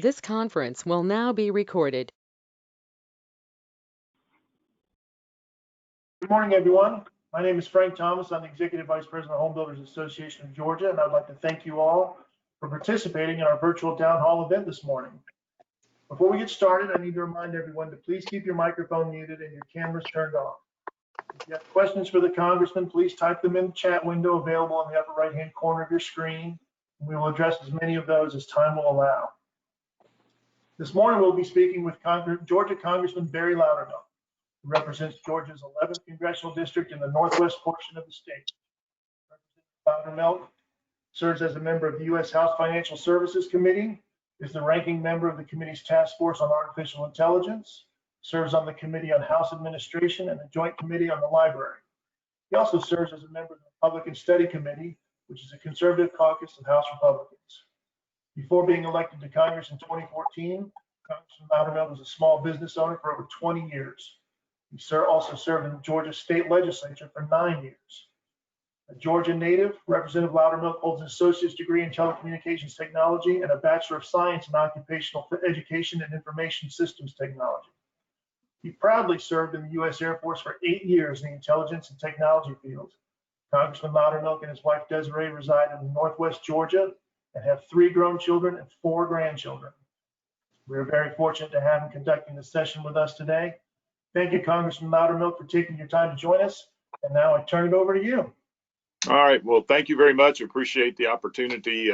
This conference will now be recorded. Good morning, everyone. My name is Frank Thomas. I'm the Executive Vice President of Home Builders Association of Georgia, and I'd like to thank you all for participating in our virtual town hall event this morning. Before we get started, I need to remind everyone to please keep your microphone muted and your cameras turned off. If you have questions for the Congressman, please type them in the chat window available in the upper right-hand corner of your screen, and we will address as many of those as time will allow. This morning, we'll be speaking with Georgia Congressman Barry Loudermilk, who represents Georgia's 11th congressional district in the northwest portion of the state. Representative Loudermilk serves as a member of the U.S. House Financial Services Committee, is the ranking member of the committee's task force on artificial intelligence, serves on the Committee on House Administration and the Joint Committee on the Library. He also serves as a member of the Republican Study Committee, which is a conservative caucus of House Republicans. Before being elected to Congress in 2014, Congressman Loudermilk was a small business owner for over 20 years. He also served in the Georgia State Legislature for 9 years. A Georgia native, Representative Loudermilk holds an associate's degree in telecommunications technology and a Bachelor of Science in Occupational Education and Information Systems Technology. He proudly served in the U.S. Air Force for 8 years in the intelligence and technology field. Congressman Loudermilk and his wife Desiree reside in Northwest Georgia and have 3 grown children and 4 grandchildren. We are very fortunate to have him conducting this session with us today. Thank you, Congressman Loudermilk, for taking your time to join us. And now I turn it over to you. All right. Well, thank you very much. Appreciate the opportunity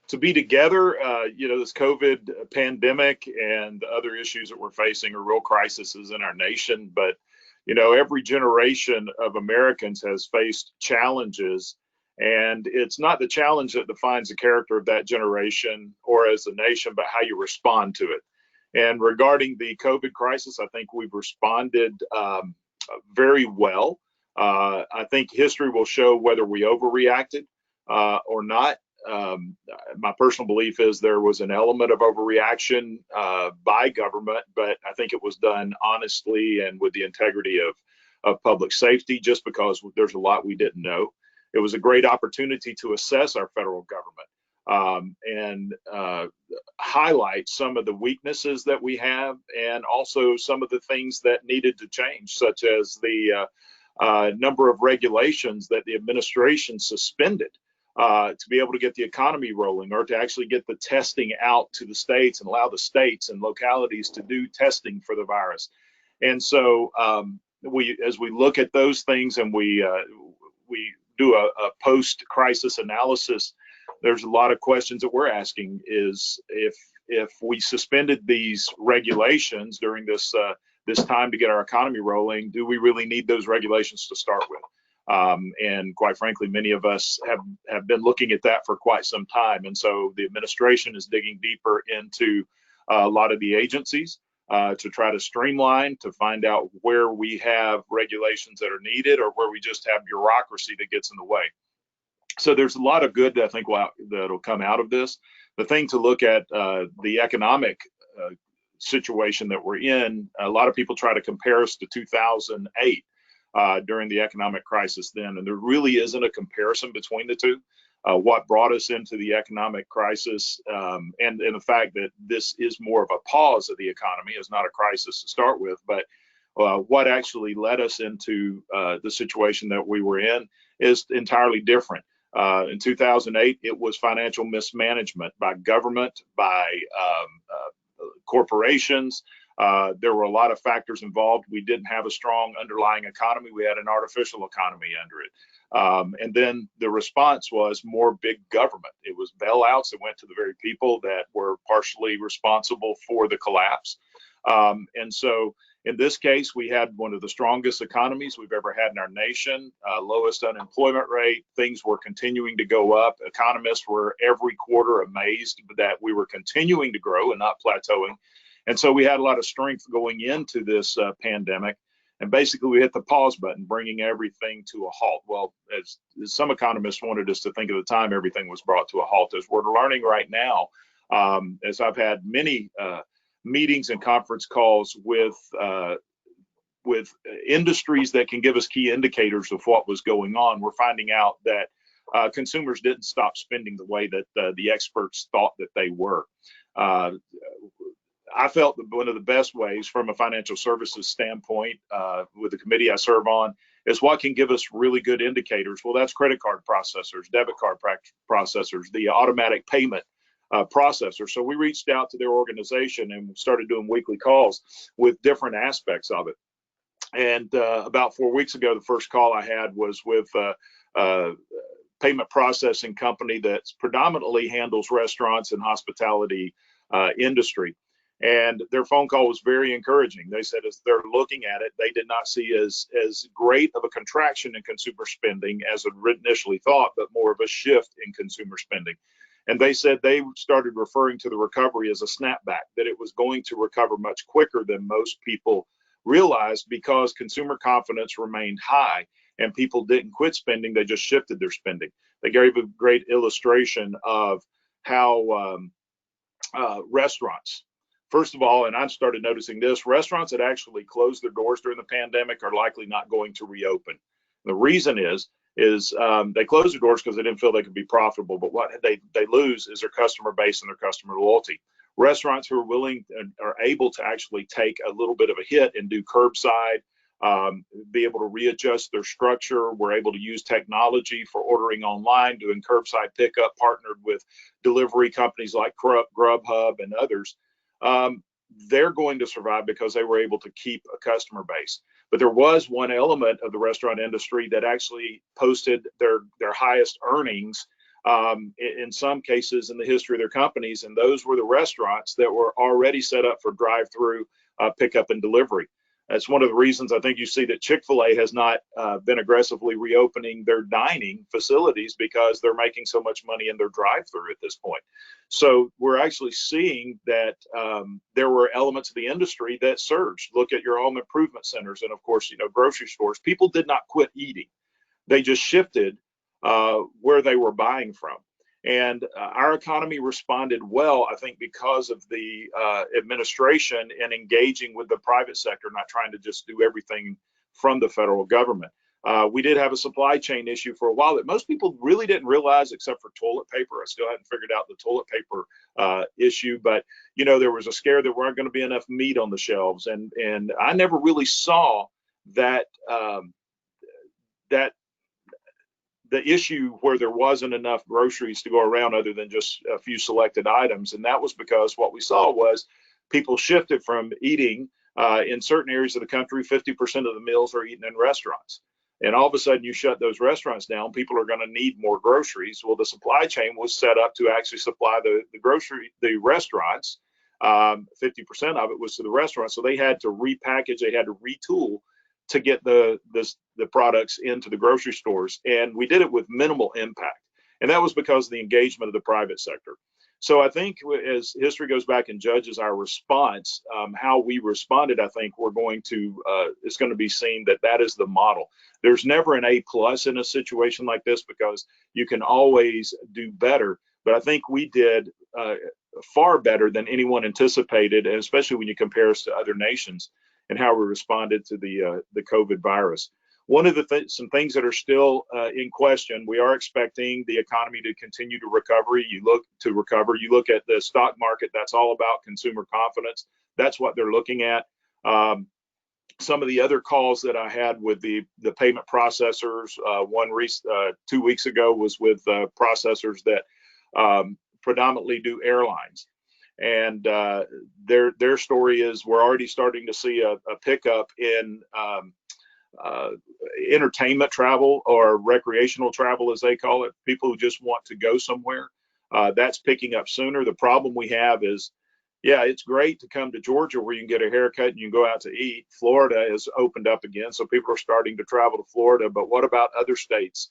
to be together. This COVID pandemic and the other issues that we're facing are real crises in our nation. But, every generation of Americans has faced challenges. And it's not the challenge that defines the character of that generation or as a nation, but how you respond to it. And regarding the COVID crisis, I think we've responded very well. I think history will show whether we overreacted or not. My personal belief is there was an element of overreaction by government, but I think it was done honestly and with the integrity of public safety, just because there's a lot we didn't know. It was a great opportunity to assess our federal government and highlight some of the weaknesses that we have and also some of the things that needed to change, such as the number of regulations that the administration suspended to be able to get the economy rolling or to actually get the testing out to the states and allow the states and localities to do testing for the virus. And so as we look at those things and we do a post-crisis analysis, there's a lot of questions that we're asking is if we suspended these regulations during this time to get our economy rolling, do we really need those regulations to start with? And quite frankly, many of us have been looking at that for quite some time. And so the administration is digging deeper into a lot of the agencies to try to streamline, to find out where we have regulations that are needed or where we just have bureaucracy that gets in the way. So there's a lot of good that I think that'll come out of this. The thing to look at the economic situation that we're in, a lot of people try to compare us to 2008 during the economic crisis then, and there really isn't a comparison between the two. What brought us into the economic crisis and the fact that this is more of a pause of the economy is not a crisis to start with, but what actually led us into the situation that we were in is entirely different. In 2008, it was financial mismanagement by government, by corporations. There were a lot of factors involved. We didn't have a strong underlying economy. We had an artificial economy under it. And then the response was more big government. It was bailouts that went to the very people that were partially responsible for the collapse. And so in this case, we had one of the strongest economies we've ever had in our nation, lowest unemployment rate. Things were continuing to go up. Economists were every quarter amazed that we were continuing to grow and not plateauing. And so we had a lot of strength going into this pandemic. And basically, we hit the pause button, bringing everything to a halt. Well, as some economists wanted us to think at the time, everything was brought to a halt. As we're learning right now, as I've had many meetings and conference calls with industries that can give us key indicators of what was going on, we're finding out that consumers didn't stop spending the way that the experts thought that they were. I felt that one of the best ways from a financial services standpoint with the committee I serve on is what can give us really good indicators. Well, that's credit card processors, debit card processors, the automatic payment processors. So we reached out to their organization and started doing weekly calls with different aspects of it. And about 4 weeks ago, the first call I had was with a payment processing company that predominantly handles restaurants and hospitality industry. And their phone call was very encouraging. They said as they're looking at it, they did not see as great of a contraction in consumer spending as initially thought, but more of a shift in consumer spending. And they said they started referring to the recovery as a snapback, that it was going to recover much quicker than most people realized because consumer confidence remained high and people didn't quit spending, they just shifted their spending. They gave a great illustration of how restaurants, first of all, and I started noticing this, restaurants that actually closed their doors during the pandemic are likely not going to reopen. The reason is they closed their doors because they didn't feel they could be profitable, but what they lose is their customer base and their customer loyalty. Restaurants who are willing and are able to actually take a little bit of a hit and do curbside, be able to readjust their structure. We're able to use technology for ordering online, doing curbside pickup, partnered with delivery companies like Grubhub and others. They're going to survive because they were able to keep a customer base. But there was one element of the restaurant industry that actually posted their highest earnings in some cases in the history of their companies, and those were the restaurants that were already set up for drive-through pickup and delivery. That's one of the reasons I think you see that Chick-fil-A has not been aggressively reopening their dining facilities because they're making so much money in their drive-through at this point. So we're actually seeing that there were elements of the industry that surged. Look at your home improvement centers and, of course, grocery stores. People did not quit eating. They just shifted where they were buying from. And our economy responded well, I think, because of the administration and engaging with the private sector, not trying to just do everything from the federal government. We did have a supply chain issue for a while that most people really didn't realize, except for toilet paper. I still hadn't figured out the toilet paper issue, but there was a scare that weren't going to be enough meat on the shelves, and I never really saw that the issue where there wasn't enough groceries to go around other than just a few selected items. And that was because what we saw was people shifted from eating in certain areas of the country, 50% of the meals are eaten in restaurants. And all of a sudden you shut those restaurants down, people are going to need more groceries. Well, the supply chain was set up to actually supply the restaurants. 50% of it was to the restaurants. So they had to repackage, they had to retool to get the products into the grocery stores. And we did it with minimal impact. And that was because of the engagement of the private sector. So I think as history goes back and judges our response, how we responded, I think it's going to be seen that is the model. There's never an A+ in a situation like this because you can always do better. But I think we did far better than anyone anticipated, and especially when you compare us to other nations and how we responded to the COVID virus. One of some things that are still in question, we are expecting the economy to continue to recover. You look at the stock market, that's all about consumer confidence. That's what they're looking at. Some of the other calls that I had with the payment processors, 2 weeks ago was with processors that predominantly do airlines. And their story is we're already starting to see a pickup in entertainment travel or recreational travel, as they call it, people who just want to go somewhere. That's picking up sooner. The problem we have is, it's great to come to Georgia where you can get a haircut and you can go out to eat. Florida has opened up again, so people are starting to travel to Florida. But what about other states?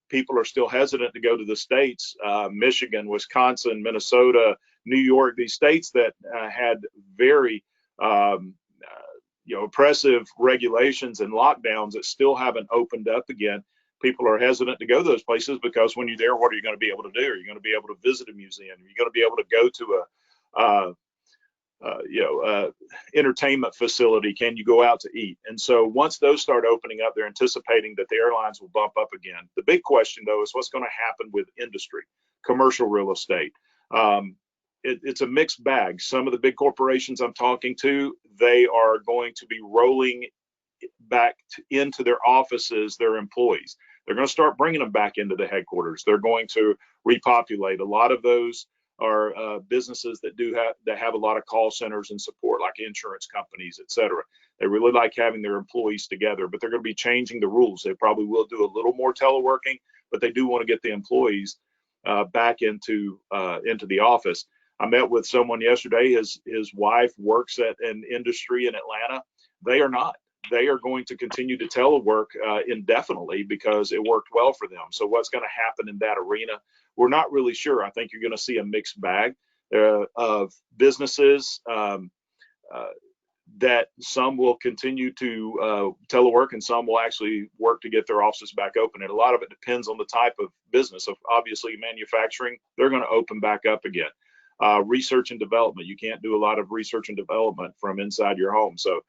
People are still hesitant to go to the states, Michigan, Wisconsin, Minnesota, New York, these states that had very oppressive regulations and lockdowns that still haven't opened up again. People are hesitant to go to those places because when you're there, what are you going to be able to do? Are you going to be able to visit a museum? Are you going to be able to go to a entertainment facility? Can you go out to eat? And so once those start opening up, they're anticipating that the airlines will bump up again. The big question, though, is what's going to happen with industry, commercial real estate. it's a mixed bag. Some of the big corporations I'm talking to, they are going to be rolling back into their offices their employees. They're going to start bringing them back into the headquarters. They're going to repopulate. A lot of those are businesses that have a lot of call centers and support, like insurance companies, et cetera. They really like having their employees together, but they're going to be changing the rules. They probably will do a little more teleworking, but they do want to get the employees back into the office. I met with someone yesterday. His wife works at an industry in Atlanta. They are not. They are going to continue to telework indefinitely because it worked well for them. So what's going to happen in that arena, we're not really sure. I think you're going to see a mixed bag of businesses that some will continue to telework and some will actually work to get their offices back open. And a lot of it depends on the type of business. Of obviously manufacturing, they're going to open back up again. Research and development, you can't do a lot of research and development from inside your home. So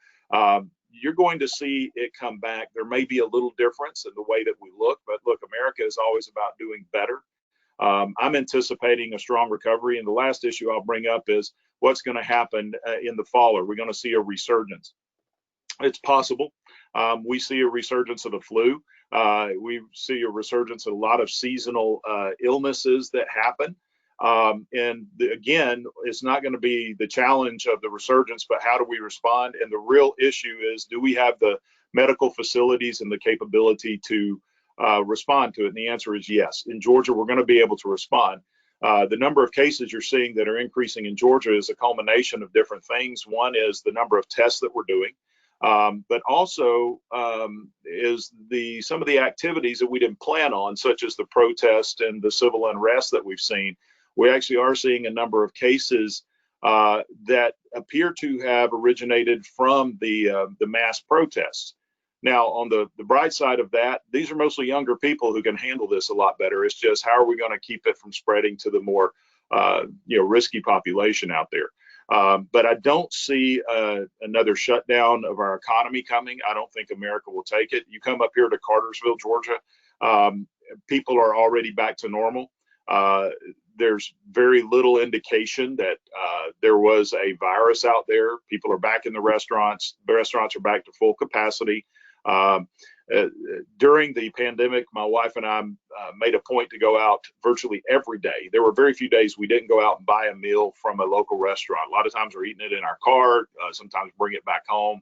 you're going to see it come back. There may be a little difference in the way that we look, but look, America is always about doing better. I'm anticipating a strong recovery. And the last issue I'll bring up is what's going to happen in the fall. Are we going to see a resurgence? It's possible. We see a resurgence of the flu. We see a resurgence of a lot of seasonal illnesses that happen. Again, it's not going to be the challenge of the resurgence, but how do we respond? And the real issue is, do we have the medical facilities and the capability to respond to it? And the answer is yes. In Georgia, we're going to be able to respond. The number of cases you're seeing that are increasing in Georgia is a culmination of different things. One is the number of tests that we're doing, but also is some of the activities that we didn't plan on, such as the protest and the civil unrest that we've seen. We actually are seeing a number of cases that appear to have originated from the mass protests. Now, on the bright side of that, these are mostly younger people who can handle this a lot better. It's just, how are we going to keep it from spreading to the more risky population out there? But I don't see another shutdown of our economy coming. I don't think America will take it. You come up here to Cartersville, Georgia, people are already back to normal. There's very little indication that there was a virus out there. People are back in the restaurants. The restaurants are back to full capacity. During the pandemic, my wife and I made a point to go out virtually every day. There were very few days we didn't go out and buy a meal from a local restaurant. A lot of times we're eating it in our car, sometimes bring it back home.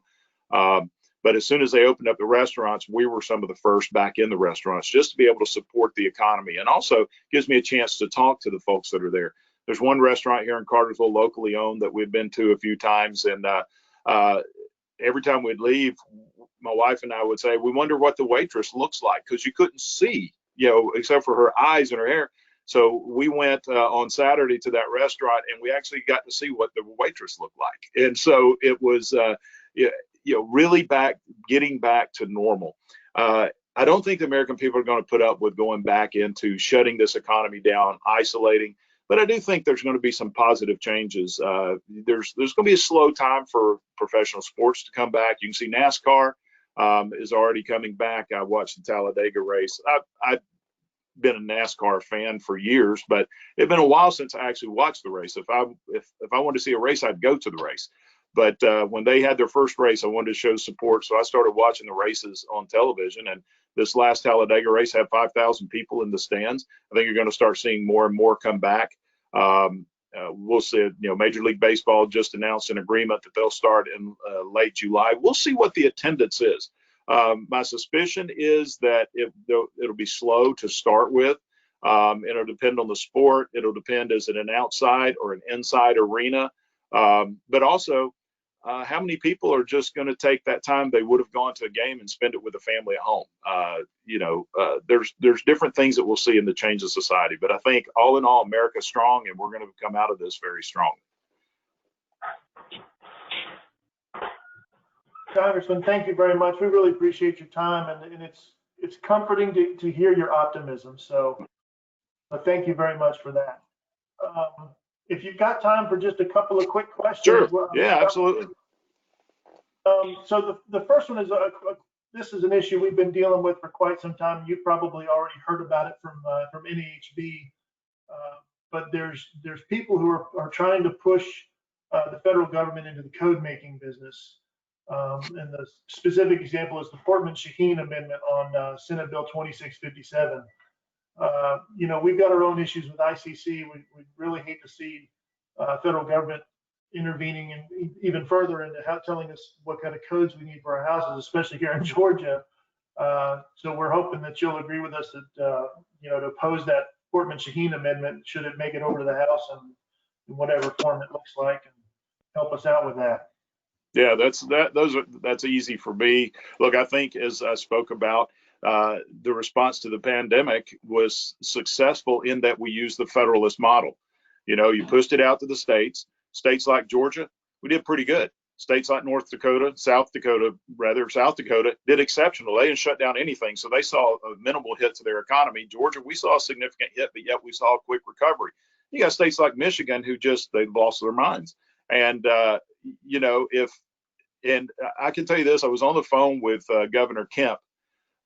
But as soon as they opened up the restaurants, we were some of the first back in the restaurants, just to be able to support the economy. And also gives me a chance to talk to the folks that are there. There's one restaurant here in Cartersville, locally owned, that we've been to a few times. And every time we'd leave, my wife and I would say, we wonder what the waitress looks like, because you couldn't see, except for her eyes and her hair. So we went on Saturday to that restaurant, and we actually got to see what the waitress looked like. And so it was, really getting back to normal. I don't think the American people are going to put up with going back into shutting this economy down, isolating, but I do think there's going to be some positive changes. There's going to be a slow time for professional sports to come back. You can see NASCAR is already coming back. I watched the Talladega race. I've been a NASCAR fan for years, but it's been a while since I actually watched the race. If I wanted to see a race, I'd go to the race. But when they had their first race, I wanted to show support. So I started watching the races on television. And this last Talladega race had 5,000 people in the stands. I think you're going to start seeing more and more come back. We'll see, Major League Baseball just announced an agreement that they'll start in late July. We'll see what the attendance is. My suspicion is that it'll be slow to start with. It'll depend on the sport. It'll depend, is it an outside or an inside arena? But also, how many people are just going to take that time they would have gone to a game and spend it with a family at home? There's different things that we'll see in the change of society. But I think all in all, America's strong, and we're going to come out of this very strong. Congressman, thank you very much. We really appreciate your time, and it's comforting to hear your optimism. So thank you very much for that. If you've got time for just a couple of quick questions. Sure. Yeah, absolutely. So the first one is this is an issue we've been dealing with for quite some time. You've probably already heard about it from NAHB. but there's people who are trying to push the federal government into the code making business. And the specific example is the Portman-Shaheen Amendment on Senate Bill 2657. We've got our own issues with ICC. We really hate to see federal government intervening and even further into telling us what kind of codes we need for our houses, especially here in Georgia. So we're hoping that you'll agree with us that, to oppose that Portman-Shaheen Amendment, should it make it over to the House and in whatever form it looks like, and help us out with that. Yeah, that's easy for me. Look, I think, as I spoke about, the response to the pandemic was successful in that we used the federalist model. You pushed it out to the states. States like Georgia, we did pretty good. States like South Dakota did exceptional. They didn't shut down anything, so they saw a minimal hit to their economy. Georgia, we saw a significant hit, but yet we saw a quick recovery. You got states like Michigan who they've lost their minds. And and I can tell you this, I was on the phone with Governor Kemp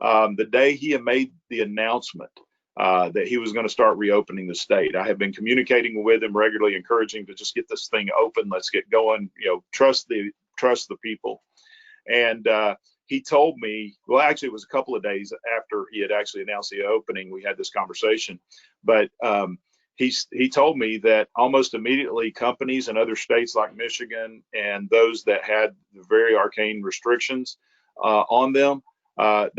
the day he had made the announcement that he was going to start reopening the state. I have been communicating with him regularly, encouraging to just get this thing open. Let's get going. Trust the people. And he told me, well, actually, it was a couple of days after he had actually announced the opening, we had this conversation. But he told me that almost immediately companies in other states like Michigan and those that had very arcane restrictions on them, our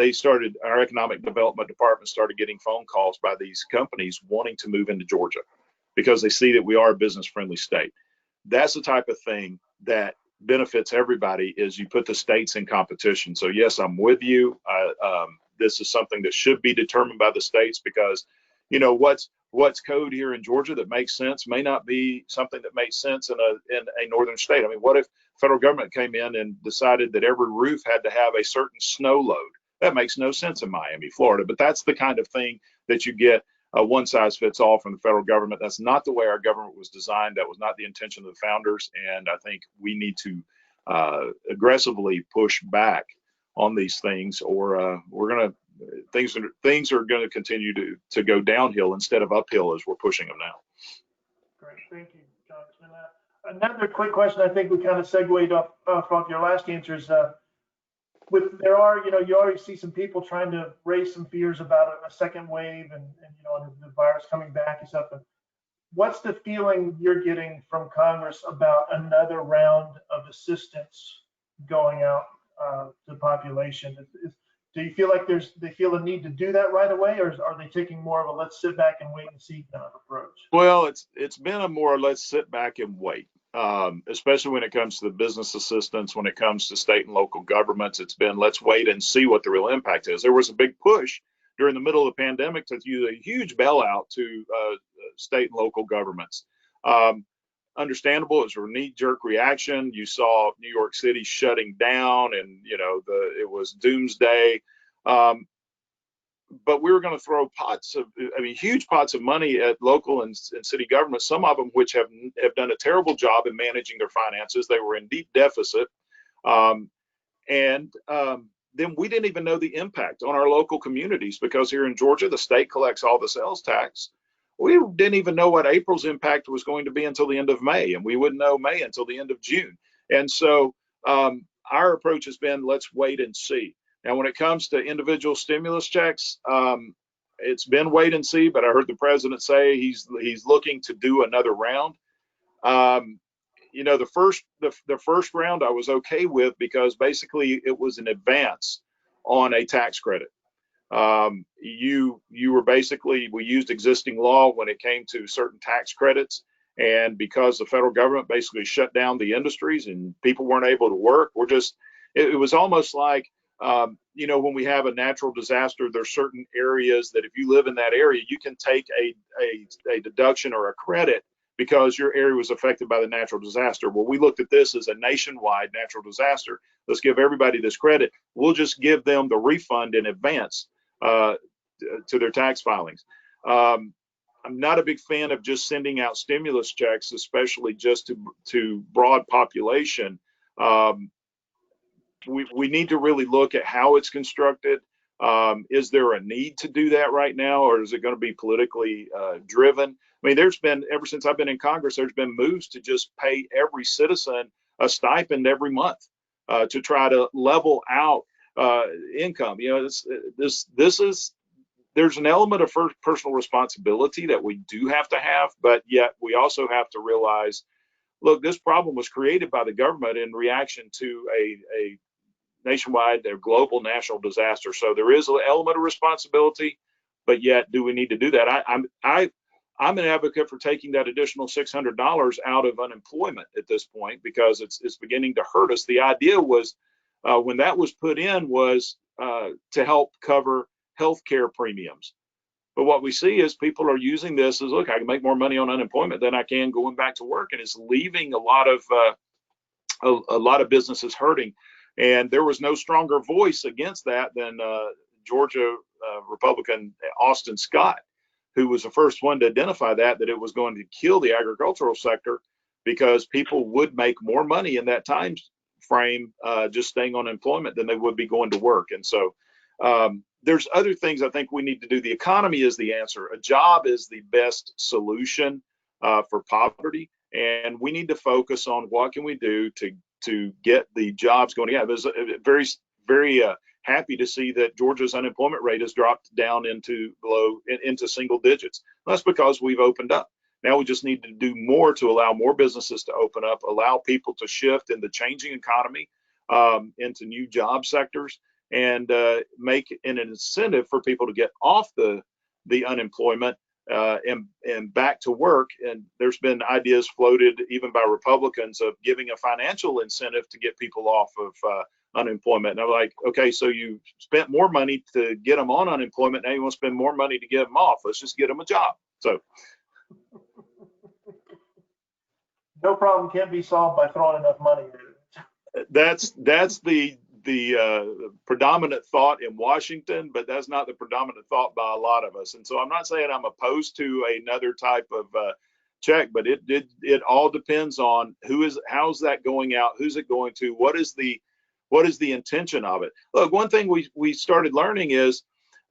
economic development department started getting phone calls by these companies wanting to move into Georgia because they see that we are a business friendly state. That's the type of thing that benefits everybody, is you put the states in competition. So yes, I'm with you. This is something that should be determined by the states, because what's code here in Georgia that makes sense may not be something that makes sense in a northern state. I mean, what if federal government came in and decided that every roof had to have a certain snow load? That makes no sense in Miami, Florida. But that's the kind of thing that you get a one size fits all from the federal government. That's not the way our government was designed. That was not the intention of the founders. And I think we need to aggressively push back on these things, or things are going to continue to go downhill instead of uphill as we're pushing them now. Great, thank you, Congressman. Another quick question. I think we kind of segued up from your last answers. You already see some people trying to raise some fears about a second wave and the virus coming back and stuff. What's the feeling you're getting from Congress about another round of assistance going out to the population? Do you feel like they feel a need to do that right away, or are they taking more of a let's sit back and wait and see kind of approach? Well, it's been a more let's sit back and wait, especially when it comes to the business assistance, when it comes to state and local governments. It's been let's wait and see what the real impact is. There was a big push during the middle of the pandemic to use a huge bailout to state and local governments. Understandable. It was a knee-jerk reaction. You saw New York City shutting down, and it was doomsday. But we were going to throw huge pots of money at local and city governments, some of them which have done a terrible job in managing their finances. They were in deep deficit. Then we didn't even know the impact on our local communities, because here in Georgia, the state collects all the sales tax. We didn't even know what April's impact was going to be until the end of May, and we wouldn't know May until the end of June. And so our approach has been let's wait and see. Now, when it comes to individual stimulus checks, it's been wait and see, but I heard the president say he's looking to do another round. The first round I was okay with, because basically it was an advance on a tax credit. We used existing law when it came to certain tax credits, and because the federal government basically shut down the industries and people weren't able to work, it was almost like when we have a natural disaster, there's certain areas that if you live in that area, you can take a deduction or a credit because your area was affected by the natural disaster. Well, we looked at this as a nationwide natural disaster. Let's give everybody this credit. We'll just give them the refund in advance to their tax filings. I'm not a big fan of just sending out stimulus checks, especially just to broad population. We need to really look at how it's constructed. Is there a need to do that right now, or is it going to be politically driven? I mean, there's been, ever since I've been in Congress, there's been moves to just pay every citizen a stipend every month to try to level out income. You know, there's an element of personal responsibility that we do have to have, but yet we also have to realize, look, this problem was created by the government in reaction to a nationwide or global national disaster. So there is an element of responsibility, but yet do we need to do that? I'm an advocate for taking that additional $600 out of unemployment at this point, because it's beginning to hurt us. The idea was when that was put in was to help cover healthcare premiums. But what we see is people are using this as, look, I can make more money on unemployment than I can going back to work, and it's leaving a lot of businesses hurting. And there was no stronger voice against that than Georgia Republican Austin Scott, who was the first one to identify that it was going to kill the agricultural sector, because people would make more money in that time frame just staying on employment than they would be going to work. And so there's other things I think we need to do. The economy is the answer. A job is the best solution for poverty, and we need to focus on what can we do to get the jobs going. Yeah, I was very happy to see that Georgia's unemployment rate has dropped down into single digits. That's because we've opened up. Now we just need to do more to allow more businesses to open up, allow people to shift in the changing economy into new job sectors, and make an incentive for people to get off the unemployment and back to work. And there's been ideas floated even by Republicans of giving a financial incentive to get people off of unemployment. And I'm like, okay, so you spent more money to get them on unemployment. Now you want to spend more money to get them off. Let's just get them a job. So no problem can't be solved by throwing enough money at it. That's the predominant thought in Washington, but that's not the predominant thought by a lot of us. And so I'm not saying I'm opposed to another type of check, but it all depends on how's that going out, who's it going to, what is the intention of it. Look, one thing we started learning is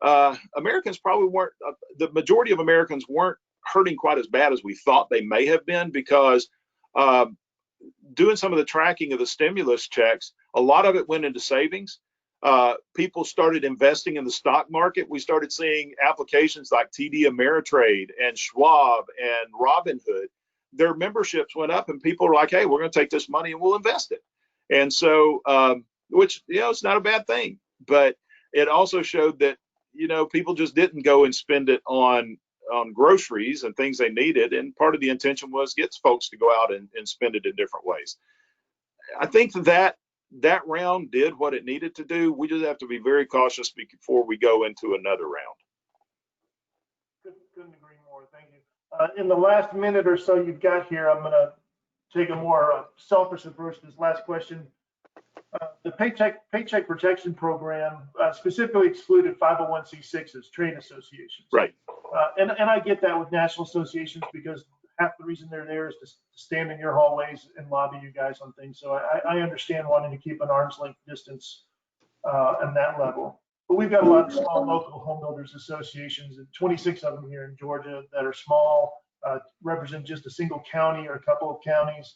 Americans probably weren't, the majority of Americans weren't hurting quite as bad as we thought they may have been, because doing some of the tracking of the stimulus checks, a lot of it went into savings. People started investing in the stock market. We started seeing applications like TD Ameritrade and Schwab and Robinhood. Their memberships went up, and people were like, hey, we're going to take this money and we'll invest it. And so, which, it's not a bad thing, but it also showed that, people just didn't go and spend it on groceries and things they needed. And part of the intention was get folks to go out and spend it in different ways. I think that round did what it needed to do. We just have to be very cautious before we go into another round. Couldn't agree more. Thank you. In the last minute or so you've got here, I'm going to take a more selfish approach to this last question. The Paycheck Protection Program specifically excluded 501c6s, trade associations. Right. And I get that with national associations, because half the reason they're there is to stand in your hallways and lobby you guys on things. So I understand wanting to keep an arm's length distance on that level. But we've got a lot of small local home builders associations, and 26 of them here in Georgia that are small, represent just a single county or a couple of counties,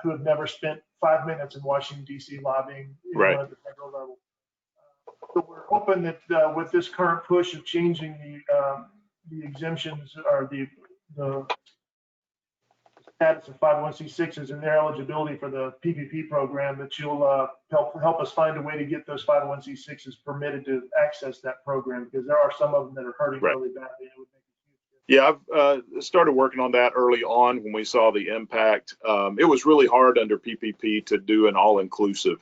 who have never spent 5 minutes in Washington, D.C. lobbying at the federal level. So we're hoping that with this current push of changing the exemptions or the status of 501c6s and their eligibility for the PPP program, that you'll help us find a way to get those 501c6s permitted to access that program, because there are some of them that are hurting really badly. It would make Yeah, I've started working on that early on when we saw the impact. It was really hard under PPP to do an all-inclusive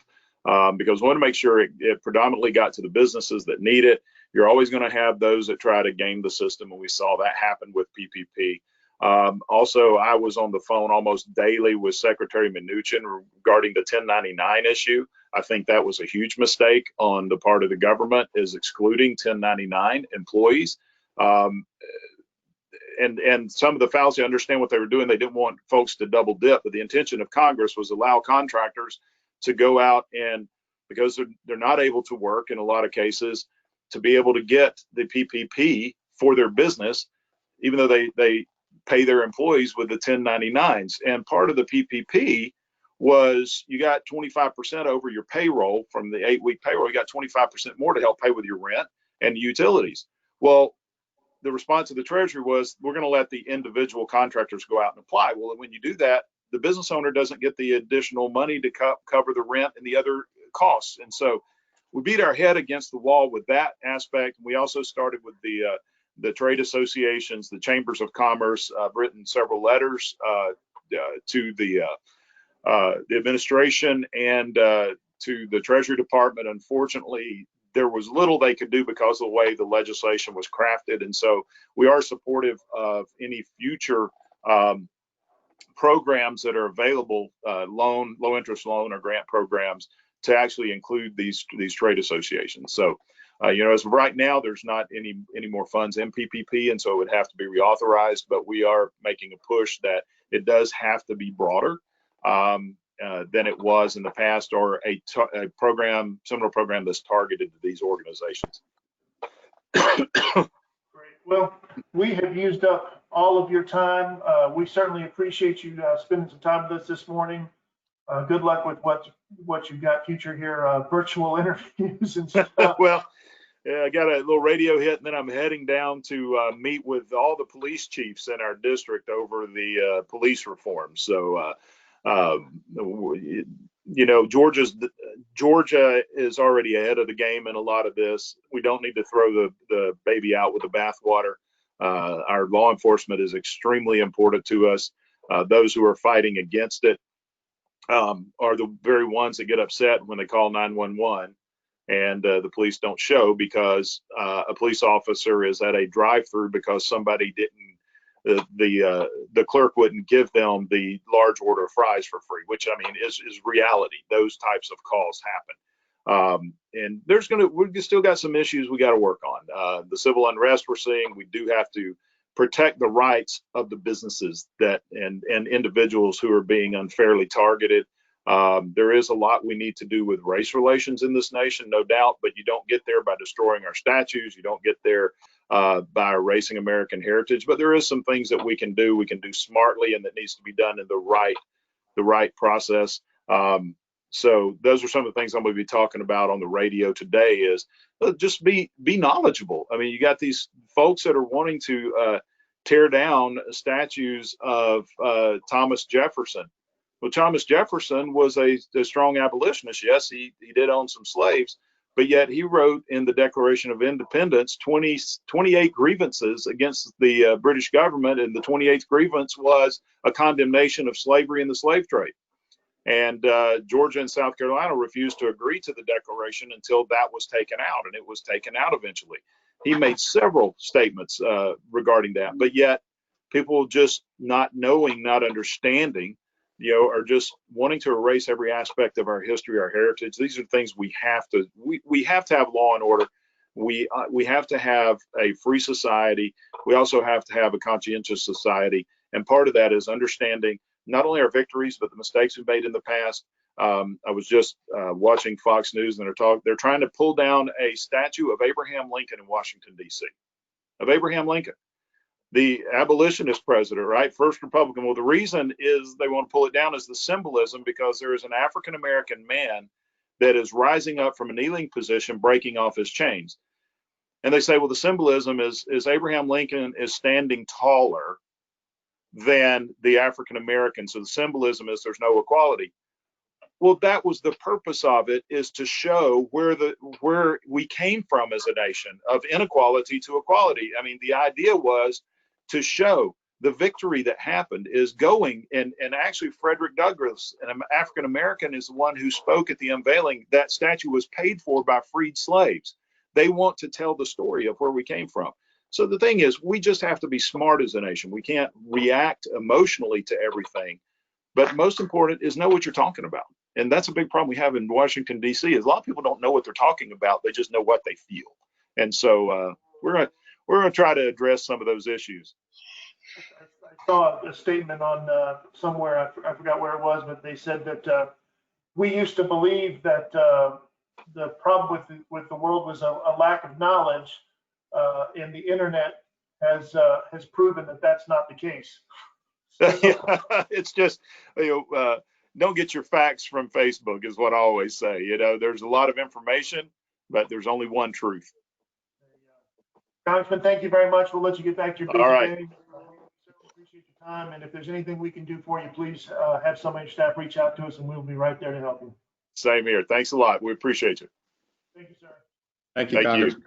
because we want to make sure it predominantly got to the businesses that need it. You're always going to have those that try to game the system, and we saw that happen with PPP. Also, I was on the phone almost daily with Secretary Mnuchin regarding the 1099 issue. I think that was a huge mistake on the part of the government, is excluding 1099 employees. And some of the fallacy, I understand what they were doing. They didn't want folks to double dip, but the intention of Congress was allow contractors to go out and, because they're not able to work in a lot of cases, to be able to get the PPP for their business, even though they pay their employees with the 1099s. And part of the PPP was you got 25% over your payroll from the 8-week payroll. You got 25% more to help pay with your rent and utilities. Well, the response of the Treasury was, we're going to let the individual contractors go out and apply. Well, when you do that, the business owner doesn't get the additional money to cover the rent and the other costs. And so we beat our head against the wall with that aspect. We also started with the trade associations, the chambers of commerce. I've written several letters to the administration and to the Treasury Department. Unfortunately, there was little they could do because of the way the legislation was crafted. And so we are supportive of any future programs that are available, low interest loan or grant programs, to actually include these trade associations. So, as of right now, there's not any more funds in PPP, and so it would have to be reauthorized. But we are making a push that it does have to be broader than it was in the past, or a similar program that's targeted to these organizations. Great. Well, we have used up all of your time. We certainly appreciate you spending some time with us this morning. Good luck with what you've got future here, virtual interviews and stuff. Well, yeah, I got a little radio hit, and then I'm heading down to meet with all the police chiefs in our district over the police reform. So, Georgia is already ahead of the game in a lot of this. We don't need to throw the baby out with the bathwater. Our law enforcement is extremely important to us. Those who are fighting against it are the very ones that get upset when they call 911 and the police don't show because a police officer is at a drive-through because somebody didn't, the clerk wouldn't give them the large order of fries for free, which I mean is reality. Those types of calls happen. And we've still got some issues we got to work on. The civil unrest we're seeing, we do have to protect the rights of the businesses and individuals who are being unfairly targeted. There is a lot we need to do with race relations in this nation, no doubt, but you don't get there by destroying our statues. You don't get there by erasing American heritage, but there is some things that we can do smartly, and that needs to be done in the right process. So those are some of the things I'm going to be talking about on the radio today is just be knowledgeable. I mean, you got these folks that are wanting to tear down statues of Thomas Jefferson. Well, Thomas Jefferson was a strong abolitionist. Yes, he did own some slaves, but yet he wrote in the Declaration of Independence 28 grievances against the British government, and the 28th grievance was a condemnation of slavery and the slave trade. And Georgia and South Carolina refused to agree to the Declaration until that was taken out, and it was taken out eventually. He made several statements regarding that, but yet people just not knowing, not understanding, are just wanting to erase every aspect of our history, our heritage. These are things we have to have law and order. We have to have a free society. We also have to have a conscientious society, and part of that is understanding not only our victories, but the mistakes we made in the past. I was just watching Fox News, and they're trying to pull down a statue of Abraham Lincoln in Washington, D.C. of Abraham Lincoln, the abolitionist president, right? First Republican. Well, the reason is they want to pull it down is the symbolism, because there is an African-American man that is rising up from a kneeling position, breaking off his chains. And they say, well, the symbolism is Abraham Lincoln is standing taller than the African American. So the symbolism is there's no equality. Well, that was the purpose of it, is to show where we came from as a nation, of inequality to equality. I mean, the idea was to show the victory that happened is going, and actually Frederick Douglass, an African American, is the one who spoke at the unveiling. That statue was paid for by freed slaves. They want to tell the story of where we came from. So the thing is, we just have to be smart as a nation. We can't react emotionally to everything. But most important is know what you're talking about. And that's a big problem we have in Washington, D.C. is a lot of people don't know what they're talking about. They just know what they feel. And so we're going to try to address some of those issues. I saw a statement on somewhere, I forgot where it was, but they said that we used to believe that the problem with the world was a lack of knowledge, and the internet has proven that that's not the case. It's just, don't get your facts from Facebook is what I always say. There's a lot of information, but there's only one truth. Congressman, thank you very much. We'll let you get back to your busy All right. day. Appreciate your time. And if there's anything we can do for you, please have somebody on your staff reach out to us and we'll be right there to help you. Same here. Thanks a lot. We appreciate you. Thank you, sir. Thank you, Thank you. Congressman.